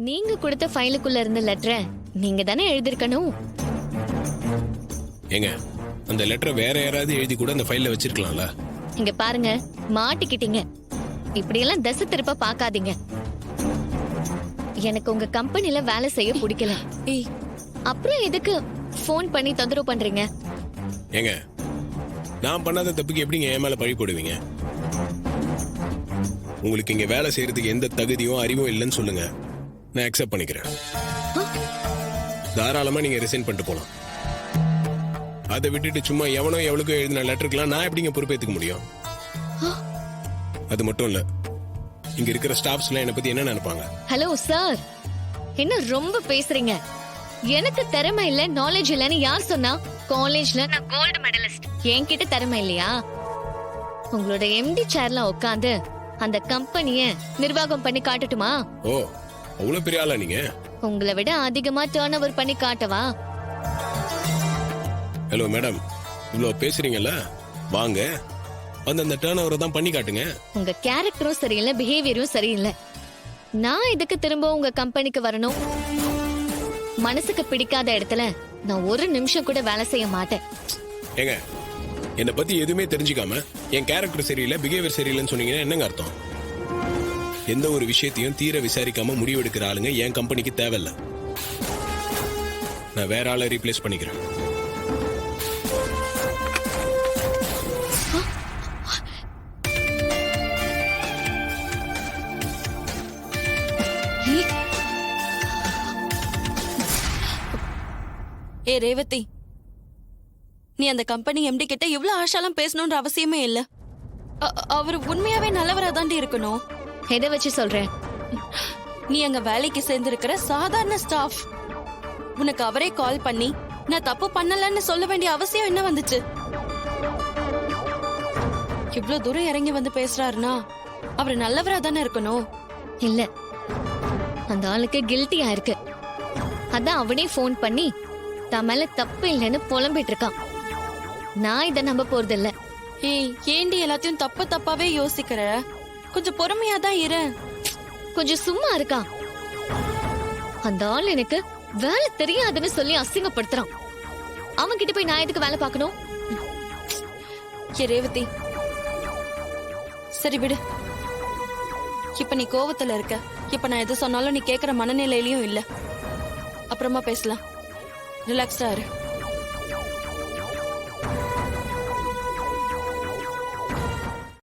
நீங்க கொடுத்த ஃபைலுக்குள்ள இருந்த லெட்டரை நீங்க தானே எழுதிருக்கணும். ஏங்க அந்த லெட்டரை வேற யாராவது எழுதி கூட அந்த ஃபைல்ல வச்சிருக்கலாம்ல. இங்க பாருங்க, மாட்டிக்கிட்டீங்க. இப்படியெல்லாம் தசை திருப்ப பாக்காதீங்க. எனக்கு உங்க கம்பெனில வேலை செய்ய பிடிக்கல. ஏய், அப்புறம் எதுக்கு ஃபோன் பண்ணி தொந்தரவு பண்றீங்க? ஏங்க நான் பண்ணாத தப்புக்கு எப்படிங்க என் மேல பழி போடுவீங்க? உங்களுக்கு இங்க வேலை செய்யறதுக்கு எந்த தகுதியும் அறிவும் இல்லைன்னு சொல்லுங்க, நான் அக்செப்ட் பண்ணிக்கிறேன். தாராளமா நீங்க ரிசைன் பண்ணிட்டு போலாம். அதை விட்டுட்டு சும்மா எவனோ எவ்வளவுக்கோ எழுதின லெட்டருக்குலாம் நான் எப்படிங்க பொறுப்பேற்றுக்க முடியும்? அது மட்டும் இல்ல, இங்க இருக்கிற ஸ்டாஃப்ஸ் எல்லாம் என்ன பத்தி என்ன நினைப்பாங்க? ஹலோ சார், என்ன ரொம்ப பேசுறீங்க? எனக்கு திறமை இல்ல, நாலேஜ் இல்லன்னு யார் சொன்னா? காலேஜ்ல நான் கோல்டு மெடலிஸ்ட். என்கிட்ட திறமை இல்லையா? உங்களோட எம்டி சேர்ல உட்காந்து அந்த கம்பெனிய நிர்வாகம் பண்ணி காட்டட்டுமா? ஓ, அவ்வளவு பெரிய ஆளா நீங்க? உங்களை விட அதிகமா டர்ன் ஓவர் பண்ணி காட்டவா? ஹலோ மேடம், இவ்வளவு பேசுறீங்கல்ல, வாங்க வந்து அந்த டர்ன் ஓவரை தான் பண்ணி காட்டுங்க. உங்க கேரக்டரும் சரியில்லை, பிஹேவியரும் சரியில்லை. நான் இதுக்கு திரும்ப உங்க கம்பெனிக்கு வரணும்? மனசுக்கு பிடிக்காத இடத்துல நான் ஒரு நிமிஷம் கூட வேலை செய்ய மாட்டேன். ஏங்க என்னை பத்தி எதுவுமே தெரிஞ்சுக்காம என் கேரக்டர் சரியில்லை, பிஹேவியர் சரியில்லைன்னு சொன்னீங்கன்னா என்னங்க அர்த்தம்? எந்த ஒரு விஷயத்தையும் தீர விசாரிக்காம முடிவெடுக்கிற ஆளுங்க என் கம்பெனிக்கு தேவையில்ல. நான் வேற ஆளை ரீப்ளேஸ் பண்ணிக்கிறேன். ஏ ரேவதி, நீ அந்த கம்பெனி எம்டி கிட்ட இவ்வளவு ஆஷாலாம் பேசணும்ன்ற அவசியமே இல்ல. அவர் உண்மையாவே நல்லவரா தாண்டி இருக்கணும். எதை வச்சு சொல்றேன்? நீ அங்க வேலைக்கு சேர்ந்திருக்கிற சாதாரண ஸ்டாஃப். உனக்கு அவரே கால் பண்ணி நான் தப்பு பண்ணலன்னு சொல்ல வேண்டிய அவசியம் என்ன வந்துச்சு? இவ்ளோ தூரம் இறங்கி வந்து பேசுறாருன்னா அவர் நல்லவரா தானே இருக்கணும். இல்ல, அந்த ஆளுக்கு கில்ட்டியா இருக்கு. அதான் அவனே போன் பண்ணி தான் மேல தப்பு இல்லைன்னு புலம்பிட்டு இருக்கான். நான் இத நம்ப போறது இல்ல. ஏய், ஏண்டி எல்லாத்தையும் தப்பு தப்பாவே யோசிக்கிற? கொஞ்சம் பொறுமையா தான் இரு. கொஞ்சம் சும்மா இருக்கா? அந்த ஆள் எனக்கு வேலை தெரியாதுன்னு சொல்லி அசிங்கப்படுத்துறான். அவன் கிட்ட போய் நான் எதுக்கு வேலை பார்க்கணும்? ஏ ரேவதி, சரி விடு. இப்ப நீ கோவத்துல இருக்க. இப்ப நான் எது சொன்னாலும் நீ கேக்குற மனநிலையிலயும் இல்ல. அப்புறமா பேசலாம். ரிலாக்ஸ்டா இரு.